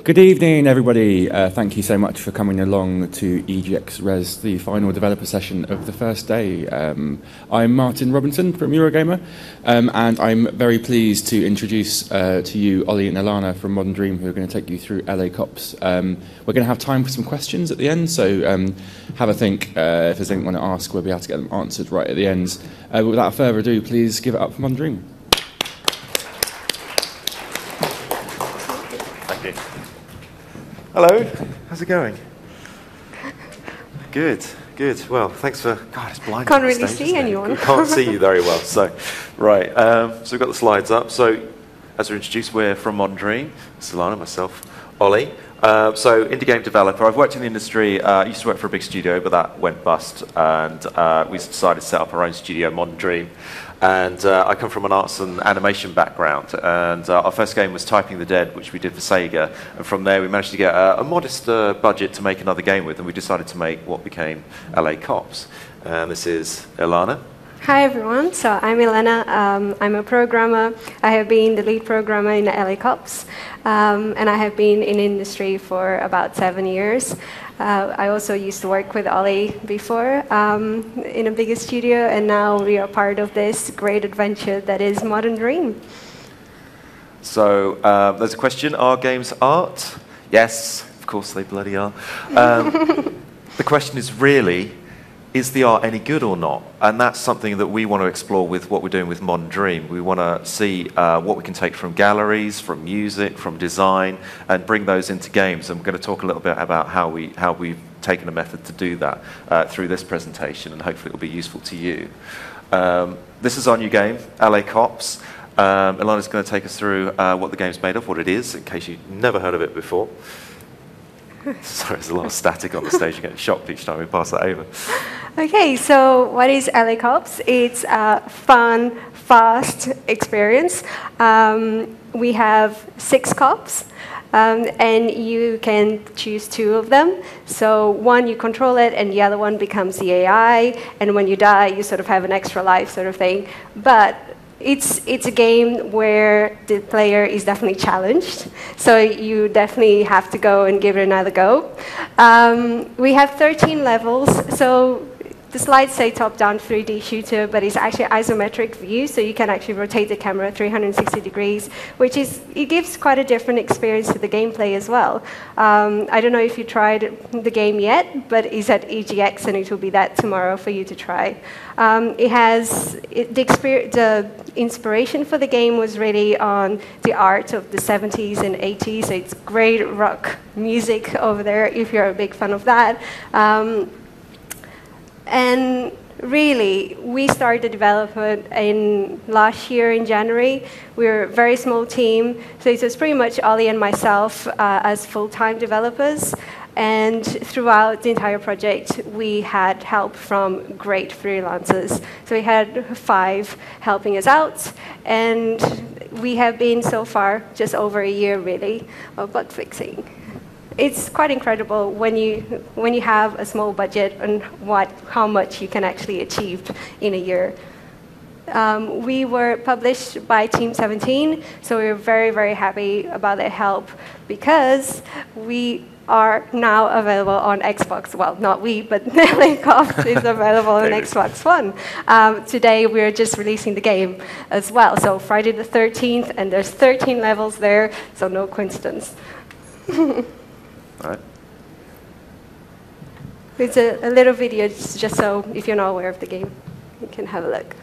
Good evening, everybody. Thank you so much for coming along to EGX Rezzed, the final developer session of the first day. I'm Martin Robinson from Eurogamer, and I'm very pleased to introduce to you Ollie and Ilana from Modern Dream, who are going to take you through LA Cops. We're going to have time for some questions at the end, so have a think. If there's anything you want to ask, we'll be able to get them answered right at the end. But without further ado, please give it up for Modern Dream. Hello, how's it going? Good, good. Well, thanks for. God, it's blinding. Can't really see anyone. Can't see you very well. So, right. So we've got the slides up. So, as we're introduced, we're from Modern Dream. This is Ilana, myself, Ollie. So, indie game developer. I've worked in the industry. I used to work for a big studio, but that went bust, and we decided to set up our own studio, Modern Dream. And I come from an arts and animation background, and our first game was Typing the Dead, which we did for Sega, and from there we managed to get a modest budget to make another game with, and we decided to make what became LA Cops. And this is Ilana. Hi everyone, so I'm Elena. I'm a programmer. I have been the lead programmer in LA Cops, and I have been in industry for about 7 years. I also used to work with Ollie before in a bigger studio, and now we are part of this great adventure that is Modern Dream. So there's a question, are games art? Yes, of course they bloody are. The question is really, is the art any good or not? And that's something that we want to explore with what we're doing with Modern Dream. We want to see what we can take from galleries, from music, from design, and bring those into games. And we're going to talk a little bit about how we've taken a method to do that through this presentation, and hopefully it will be useful to you. This is our new game, LA Cops. Ilana's going to take us through what the game's made of, what it is, in case you've never heard of it before. Sorry, there's a lot of static on the stage. You get shocked each time we pass that over. Okay, so what is LA Cops? It's a fun, fast experience. We have 6 cops, and you can choose 2 of them. So one, you control it, and the other one becomes the AI. And when you die, you sort of have an extra life sort of thing. But it's a game where the player is definitely challenged, so you definitely have to go and give it another go. We have 13 levels, so the slides say top-down 3D shooter, but it's actually isometric view, so you can actually rotate the camera 360 degrees, it gives quite a different experience to the gameplay as well. I don't know if you tried the game yet, but it's at EGX, and it will be that tomorrow for you to try. The inspiration for the game was really on the art of the 70s and 80s, so it's great rock music over there if you're a big fan of that. And really, we started development last year in January. We were a very small team, so it was pretty much Ollie and myself as full-time developers. And throughout the entire project, we had help from great freelancers. So we had 5 helping us out, and we have been so far just over a year, really, of bug fixing. It's quite incredible when you have a small budget and how much you can actually achieve in a year. We were published by Team 17, so we're very, very happy about their help because we are now available on Xbox. Well, not we, but LA Cops is available on Xbox One. Today, we're just releasing the game as well. So Friday the 13th, and there's 13 levels there, so no coincidence. All right. It's a little video, just so if you're not aware of the game, you can have a look.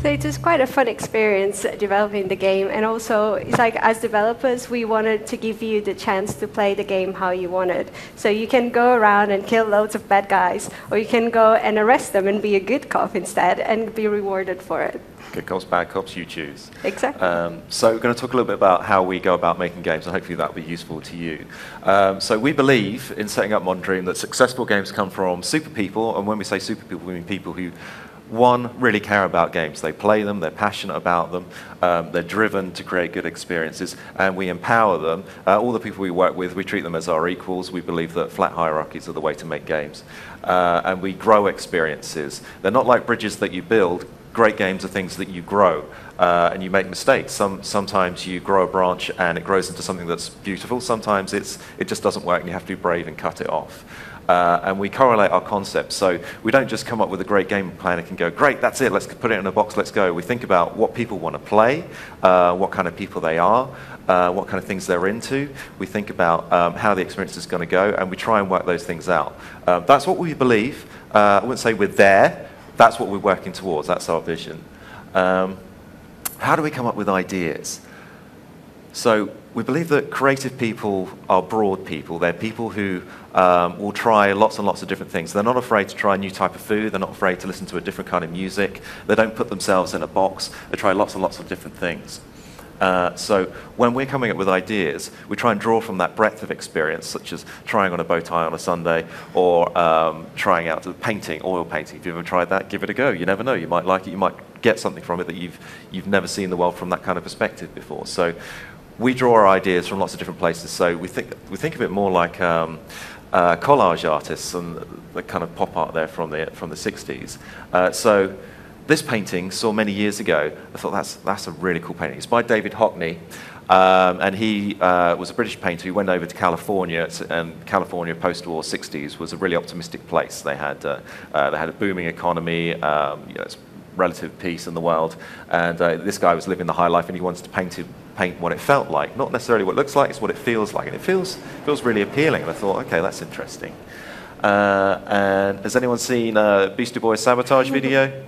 So it was quite a fun experience developing the game, and also it's like as developers we wanted to give you the chance to play the game how you wanted. So you can go around and kill loads of bad guys, or you can go and arrest them and be a good cop instead and be rewarded for it. Good cops, bad cops, you choose. Exactly. So we're going to talk a little bit about how we go about making games, and hopefully that will be useful to you. So we believe in setting up Modern Dream that successful games come from super people, and when we say super people, we mean people who, one, really care about games. They play them, they're passionate about them, they're driven to create good experiences, and we empower them. All the people we work with, we treat them as our equals. We believe that flat hierarchies are the way to make games. And we grow experiences. They're not like bridges that you build. Great games are things that you grow, and you make mistakes. Sometimes you grow a branch and it grows into something that's beautiful. Sometimes it just doesn't work and you have to be brave and cut it off. And we correlate our concepts. So we don't just come up with a great game plan and can go, great, that's it, let's put it in a box, let's go. We think about what people want to play, what kind of people they are, what kind of things they're into. We think about how the experience is going to go, and we try and work those things out. That's what we believe. I wouldn't say we're there. That's what we're working towards. That's our vision. How do we come up with ideas? So we believe that creative people are broad people. They're people who will try lots and lots of different things. They're not afraid to try a new type of food. They're not afraid to listen to a different kind of music. They don't put themselves in a box. They try lots and lots of different things. So when we're coming up with ideas, we try and draw from that breadth of experience, such as trying on a bow tie on a Sunday, or trying out painting, oil painting. If you've ever tried that, give it a go. You never know. You might like it. You might get something from it that you've never seen the world from that kind of perspective before. So we draw our ideas from lots of different places. So we think of it more like collage artists and the kind of pop art there from the 60s. So this painting saw many years ago. I thought that's a really cool painting. It's by David Hockney, and he was a British painter who went over to California, and California post-war 60s was a really optimistic place. They had a booming economy, it's relative peace in the world, and this guy was living the high life, and he wanted to paint what it felt like, not necessarily what it looks like, it's what it feels like, and it feels really appealing. And I thought, okay, that's interesting. And has anyone seen Beastie Boys' Sabotage video?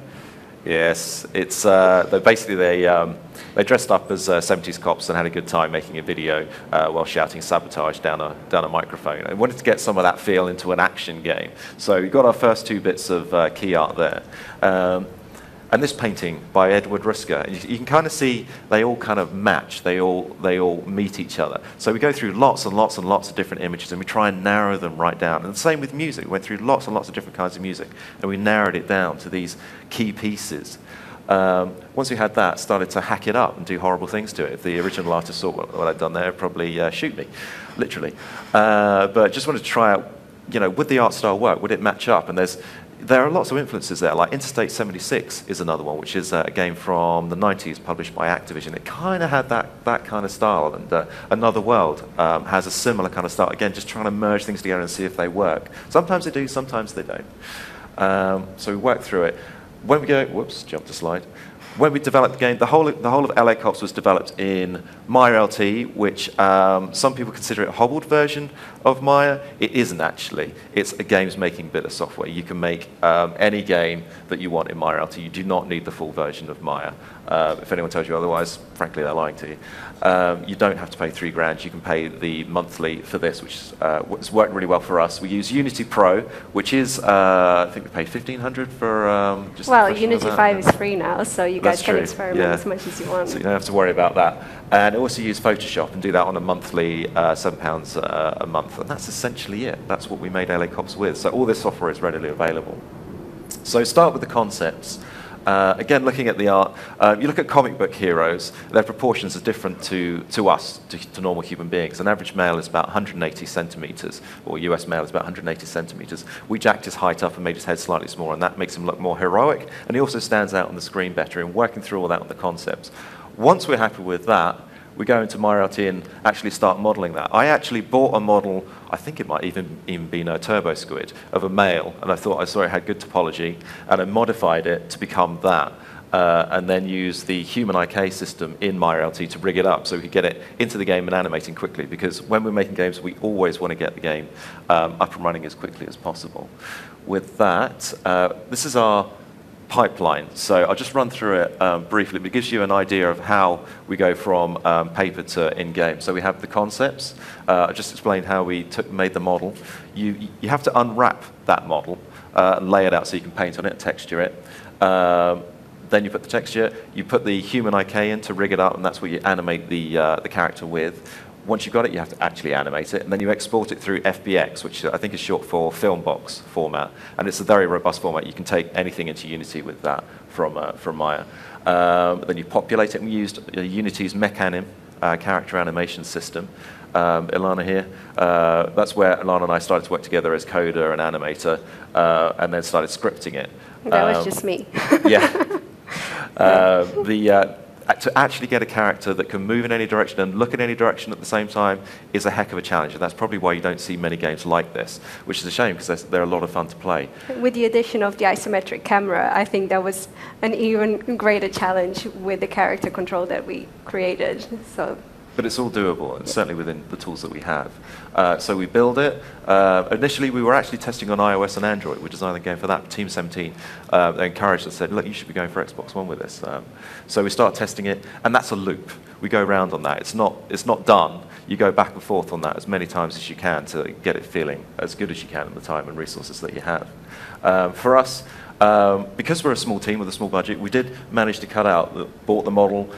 Yes, it's they dressed up as 70s cops and had a good time making a video while shouting sabotage down a microphone. I wanted to get some of that feel into an action game. So we got our first two bits of key art there. And this painting by Edward Rusker, you can kind of see they all kind of match, they all meet each other. So we go through lots and lots and lots of different images, and we try and narrow them right down. And the same with music. We went through lots and lots of different kinds of music, and we narrowed it down to these key pieces. Once we had that, started to hack it up and do horrible things to it. If the original artist saw what I'd done there, it'd probably shoot me, literally. But just wanted to try out, would the art style work? Would it match up? And there are lots of influences there, like Interstate 76 is another one, which is a game from the 90s published by Activision. It kind of had that kind of style, and Another World has a similar kind of style. Again, just trying to merge things together and see if they work. Sometimes they do, sometimes they don't. So we work through it. When we go, whoops, jumped a slide. When we developed the game, the whole of LA Cops was developed in Maya LT, which some people consider it a hobbled version of Maya. It isn't actually. It's a games-making bit of software. You can make any game that you want in Maya LT. You do not need the full version of Maya. If anyone tells you otherwise, frankly, they're lying to you. You don't have to pay $3,000. You can pay the monthly for this, which has worked really well for us. We use Unity Pro, which is, I think we pay $1,500 for just. Well, Unity 5 is free now, so you guys can experiment yeah. as much as you want. So you don't have to worry about that. And also use Photoshop and do that on a monthly, £7 a month. And that's essentially it. That's what we made LA Cops with. So all this software is readily available. So start with the concepts. Again, looking at the art, you look at comic book heroes, their proportions are different to us, to normal human beings. An average male is about 180 centimeters, or US male is about 180 centimeters. We jacked his height up and made his head slightly smaller, and that makes him look more heroic, and he also stands out on the screen better, and working through all that on the concepts. Once we're happy with that, we go into MyRLT and actually start modeling that. I actually bought a model, I think it might even been a turbo squid, of a male, and I saw it had good topology, and I modified it to become that, and then use the human IK system in MyRLT to rig it up so we could get it into the game and animating quickly, because when we're making games, we always want to get the game up and running as quickly as possible. With that, this is our pipeline. So I'll just run through it briefly, but it gives you an idea of how we go from paper to in-game. So we have the concepts. I just explained how we made the model. You have to unwrap that model and lay it out so you can paint on it, texture it. Then you put the texture, you put the human IK in to rig it up, and that's what you animate the character with. Once you've got it, you have to actually animate it, and then you export it through FBX, which I think is short for film box format, and it's a very robust format. You can take anything into Unity with that from Maya. Then you populate it, and we used Unity's Mechanim character animation system. Ilana here, that's where Ilana and I started to work together as coder and animator, and then started scripting it. That was just me. Yeah. To actually get a character that can move in any direction and look in any direction at the same time is a heck of a challenge, and that's probably why you don't see many games like this, which is a shame because they're a lot of fun to play. With the addition of the isometric camera, I think that was an even greater challenge with the character control that we created. But it's all doable, and certainly within the tools that we have. So we build it. Initially, we were actually testing on iOS and Android. We designed the game for that. Team 17 they encouraged us, said, look, you should be going for Xbox One with this. So we start testing it, and that's a loop. We go around on that. It's not done. You go back and forth on that as many times as you can to get it feeling as good as you can in the time and resources that you have. For us, because we're a small team with a small budget, we did manage to cut out, bought the model,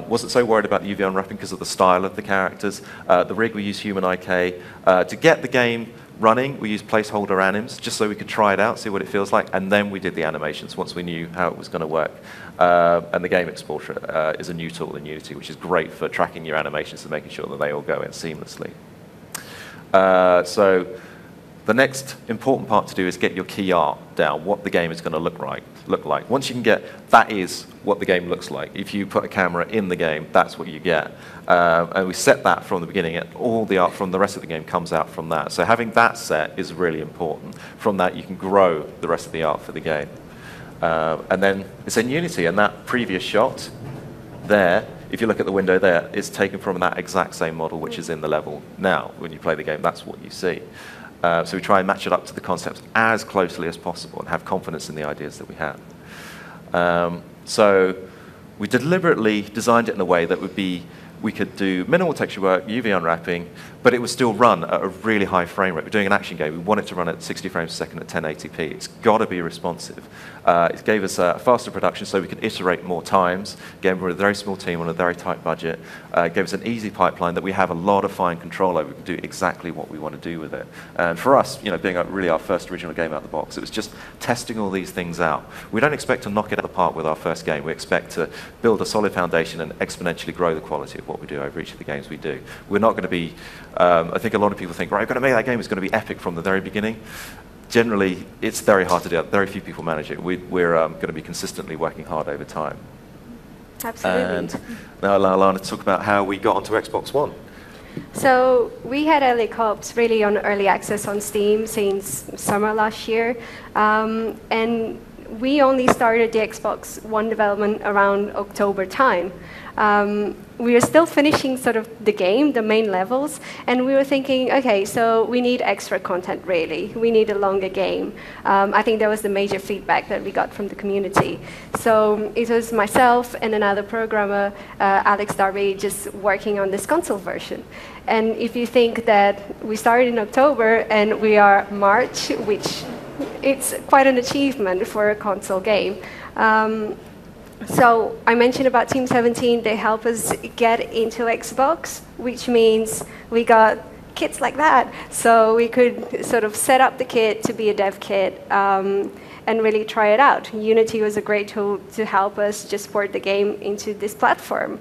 wasn't so worried about the UV unwrapping because of the style of the characters. The rig, we used human IK. To get the game running, we used placeholder anims just so we could try it out, see what it feels like, and then we did the animations once we knew how it was going to work. And the game exporter is a new tool in Unity, which is great for tracking your animations and making sure that they all go in seamlessly. So the next important part to do is get your key art down, what the game is going to look like. Once you can get, that is what the game looks like. If you put a camera in the game, that's what you get. And we set that from the beginning, and all the art from the rest of the game comes out from that. So having that set is really important. From that, you can grow the rest of the art for the game. And then it's in Unity, and that previous shot there, if you look at the window there, is taken from that exact same model, which is in the level now. When you play the game, that's what you see. So we try and match it up to the concepts as closely as possible and have confidence in the ideas that we have. So we deliberately designed it in a way that we could do minimal texture work, UV unwrapping, but it would still run at a really high frame rate. We're doing an action game. We want it to run at 60 frames a second at 1080p. It's got to be responsive. It gave us a faster production so we could iterate more times. Again, we're a very small team on a very tight budget. It gave us an easy pipeline that we have a lot of fine control over. We can do exactly what we want to do with it. And for us, being really our first original game out of the box, it was just testing all these things out. We don't expect to knock it out of the park with our first game. We expect to build a solid foundation and exponentially grow the quality of what we do over each of the games we do. We're not going to be, I think a lot of people think, right, we're going to make that game, it's going to be epic from the very beginning. Generally, it's very hard to do. Very few people manage it. We're going to be consistently working hard over time. Absolutely. And now I'll allow Lana to talk about how we got onto Xbox One. So we had LA Cops really on early access on Steam since summer last year. And we only started the Xbox One development around October time. We were still finishing sort of the game, the main levels, and we were thinking, okay, so we need extra content, really. We need a longer game. I think that was the major feedback that we got from the community. So it was myself and another programmer, Alex Darby, just working on this console version. And if you think that we started in October and we are March, which it's quite an achievement for a console game. So I mentioned about Team 17. They help us get into Xbox, which means we got kits like that. So we could sort of set up the kit to be a dev kit and really try it out. Unity was a great tool to help us just port the game into this platform.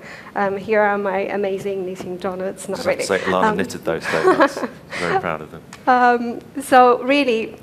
Here are my amazing knitting donuts. Not really. Say, Lana knitted those donuts. Very proud of them. So really,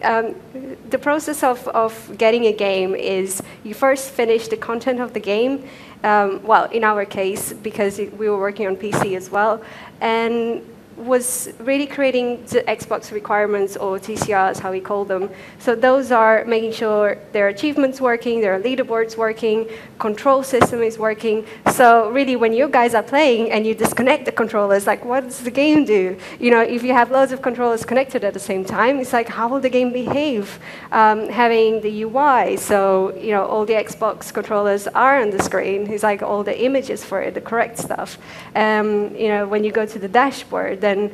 the process of getting a game is you first finish the content of the game. Well, in our case, because we were working on PC as well, and was really creating the Xbox requirements, or TCRs, how we call them. So those are making sure their achievements working, their leaderboards working, control system is working. So really, when you guys are playing and you disconnect the controllers, like, what does the game do? You know, if you have loads of controllers connected at the same time, it's like, how will the game behave? Having the UI, so you know, all the Xbox controllers are on the screen. It's like all the images for it, the correct stuff. You know, when you go to the dashboard, then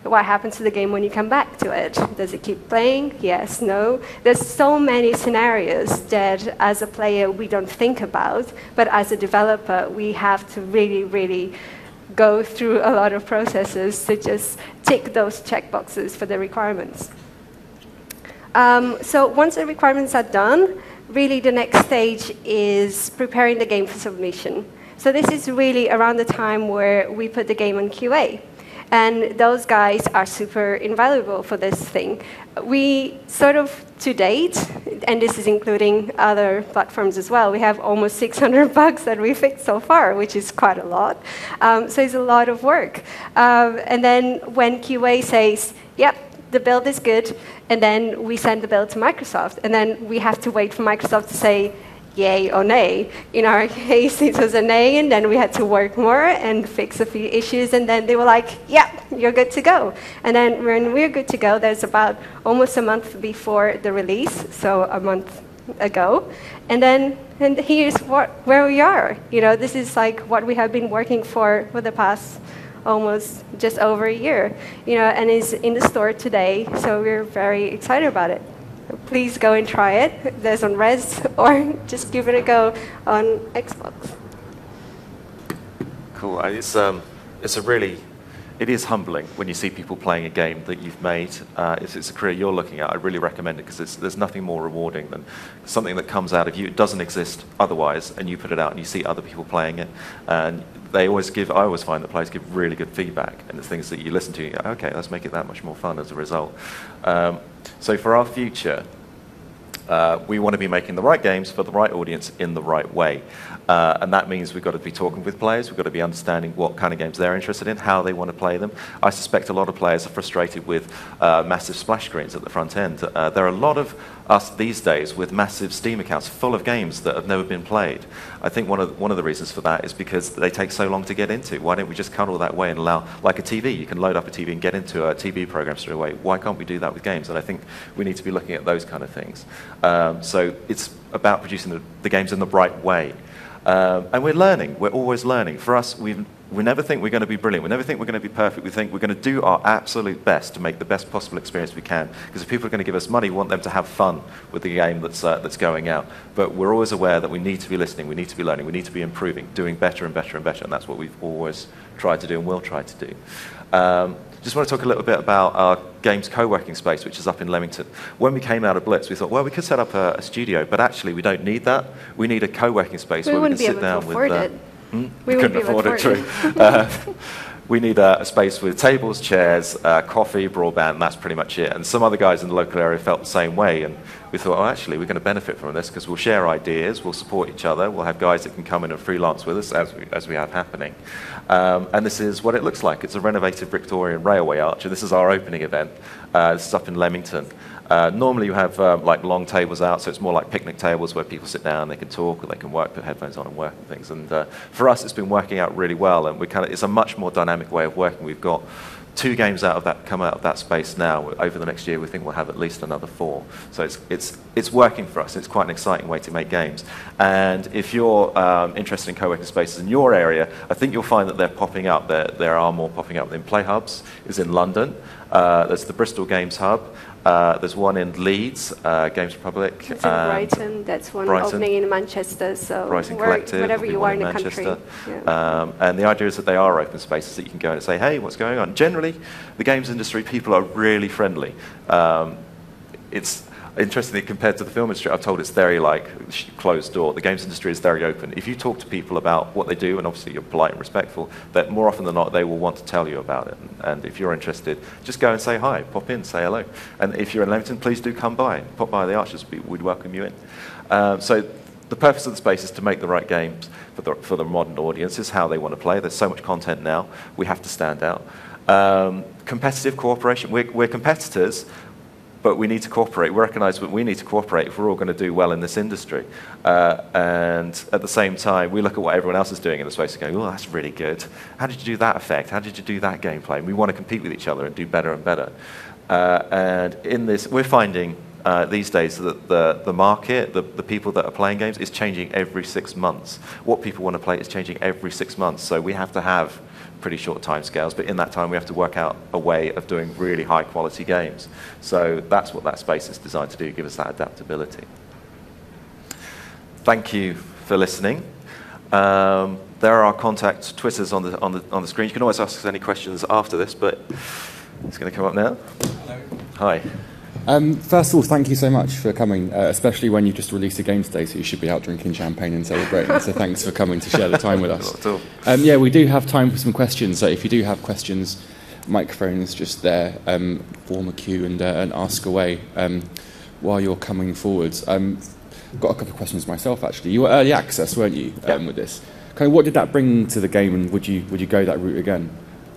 what happens to the game when you come back to it? Does it keep playing? Yes, no. There's so many scenarios that as a player we don't think about, but as a developer we have to really, really go through a lot of processes to just tick those checkboxes for the requirements. So once the requirements are done, really the next stage is preparing the game for submission. So this is really around the time where we put the game on QA. And those guys are super invaluable for this thing. We sort of, to date, and this is including other platforms as well, we have almost 600 bugs that we fixed so far, which is quite a lot. So it's a lot of work. And then when QA says, yep, the build is good, and then we send the build to Microsoft, and then we have to wait for Microsoft to say, yay or nay. In our case, it was a nay, and then we had to work more and fix a few issues, and then they were like, yeah, you're good to go. And then when we're good to go, there's about almost a month before the release, so a month ago. And here's where we are. You know, this is like what we have been working for the past almost just over a year, you know, and is in the store today, so we're very excited about it. Please go and try it. There's on Rezzed, or just give it a go on Xbox. Cool. It is humbling when you see people playing a game that you've made. If it's a career you're looking at, I really recommend it, because there's nothing more rewarding than something that comes out of you. It doesn't exist otherwise, and you put it out and you see other people playing it. And I always find that players give really good feedback, and it's things that you listen to, you go, okay, let's make it that much more fun as a result. So for our future, we want to be making the right games for the right audience in the right way. And that means we've got to be talking with players, we've got to be understanding what kind of games they're interested in, how they want to play them. I suspect a lot of players are frustrated with massive splash screens at the front end. There are a lot of us these days with massive Steam accounts full of games that have never been played. I think one of the reasons for that is because they take so long to get into. Why don't we just cut all that away and allow, like a TV, you can load up a TV and get into a TV program straight away. Why can't we do that with games? And I think we need to be looking at those kind of things. So it's about producing the games in the right way. And we're learning. We're always learning. For us, we never think we're going to be brilliant. We never think we're going to be perfect. We think we're going to do our absolute best to make the best possible experience we can. Because if people are going to give us money, we want them to have fun with the game that's going out. But we're always aware that we need to be listening, we need to be learning, we need to be improving, doing better and better and better. And that's what we've always tried to do and will try to do. Just want to talk a little bit about our games co-working space, which is up in Leamington. When we came out of Blitz, we thought, well, we could set up a studio, but actually we don't need that. We need a co-working space where we can sit down with... We couldn't afford it, true. We need a space with tables, chairs, coffee, broadband, and that's pretty much it. And some other guys in the local area felt the same way, and we thought, oh, actually, we're going to benefit from this because we'll share ideas, we'll support each other, we'll have guys that can come in and freelance with us as we have happening. And this is what it looks like. It's a renovated Victorian railway arch, and this is our opening event. This is up in Leamington. Normally you have like long tables out, so it's more like picnic tables where people sit down, they can talk, or they can work, put headphones on and work and things. And for us, it's been working out really well, and it's a much more dynamic way of working. We've got 2 games come out of that space now. Over the next year, we think we'll have at least another 4. So it's working for us. It's quite an exciting way to make games. And if you're interested in co-working spaces in your area, I think you'll find that they're popping up. There are more popping up. In Play Hubs is in London. There's the Bristol Games Hub. There's one in Leeds, Games Republic. It's in Brighton. That's one opening in Manchester. So Brighton Collective, wherever you are in the Manchester. country. Yeah. And the idea is that they are open spaces that you can go in and say, hey, what's going on? Generally, the games industry people are really friendly. It's interestingly, compared to the film industry, I'm told it's very closed door. The games industry is very open. If you talk to people about what they do, and obviously you're polite and respectful, that more often than not they will want to tell you about it. And if you're interested, just go and say hi, pop in, say hello. And if you're in Leamington, please do come by, pop by the Archers. We'd welcome you in. So the purpose of the space is to make the right games for the modern audience. Is how they want to play. There's so much content now. We have to stand out. Competitive cooperation. We're competitors, but we need to cooperate. We recognise that we need to cooperate if we're all going to do well in this industry. And at the same time, we look at what everyone else is doing in the space and go, oh, that's really good. How did you do that effect? How did you do that gameplay? And we want to compete with each other and do better and better. And in this, we're finding these days that the market, the people that are playing games, is changing every 6 months. What people want to play is changing every 6 months. So we have to have pretty short timescales, but in that time we have to work out a way of doing really high quality games. So that's what that space is designed to do, give us that adaptability. Thank you for listening. There are our contact Twitters on the screen. You can always ask us any questions after this, but it's going to come up now. Hello. Hi. First of all, thank you so much for coming, especially when you just released a game today, so you should be out drinking champagne and celebrating. So thanks for coming to share the time with us. Not at all. Yeah, we do have time for some questions. So if you do have questions, microphone's just there. Form a queue and ask away while you're coming forwards. Got a couple of questions myself, actually. You were early access, weren't you, with this? Kind of, what did that bring to the game, and would you go that route again?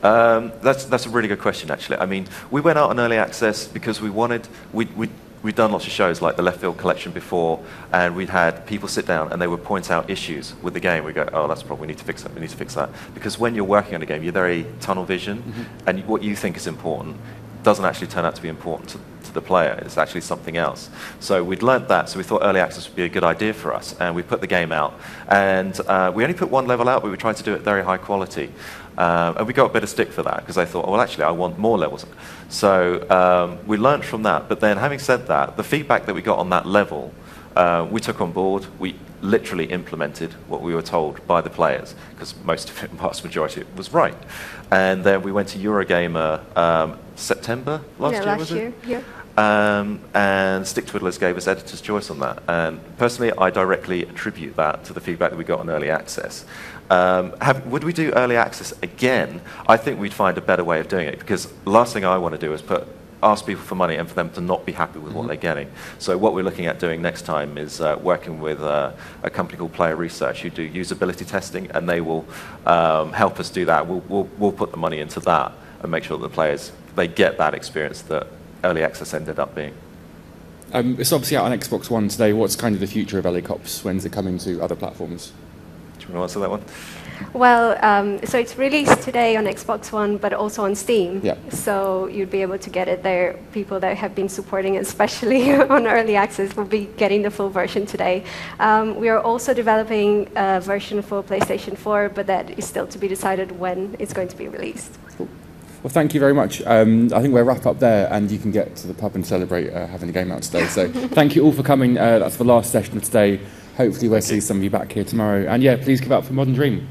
That's a really good question, actually. I mean, we went out on early access because we'd done lots of shows like the Left Field Collection before, and we'd had people sit down and they would point out issues with the game. We go, oh, that's a problem. We need to fix that. We need to fix that. Because when you're working on a game, you're very tunnel vision, and what you think is important doesn't actually turn out to be important to the player. It's actually something else. So we'd learnt that, so we thought early access would be a good idea for us, and we put the game out. And we only put one level out, but we tried to do it very high quality. And we got a bit of stick for that, because I thought, well, actually, I want more levels. So we learnt from that. But then, having said that, the feedback that we got on that level, we took on board. We literally implemented what we were told by the players, because most of it, vast majority, was right. And then we went to Eurogamer September last year, yeah. And Stick Twiddlers gave us editor's choice on that. And personally, I directly attribute that to the feedback that we got on early access. Would we do early access again? I think we'd find a better way of doing it, because the last thing I want to do is ask people for money and for them to not be happy with what they're getting. So what we're looking at doing next time is working with a company called Player Research, who do usability testing, and they will help us do that. We'll put the money into that and make sure that the players, they get that experience that early access ended up being. It's obviously out on Xbox One today. What's kind of the future of LA Cops? When's it coming to other platforms? Do you want to answer that one? Well, so it's released today on Xbox One, but also on Steam. Yeah. So you'd be able to get it there. People that have been supporting it, especially on early access, will be getting the full version today. We are also developing a version for PlayStation 4, but that is still to be decided when it's going to be released. Cool. Well, thank you very much. I think we'll wrap up there, and you can get to the pub and celebrate having a game out today. So thank you all for coming. That's the last session of today. Hopefully we'll see some of you back here tomorrow. And yeah, please give up for Modern Dream.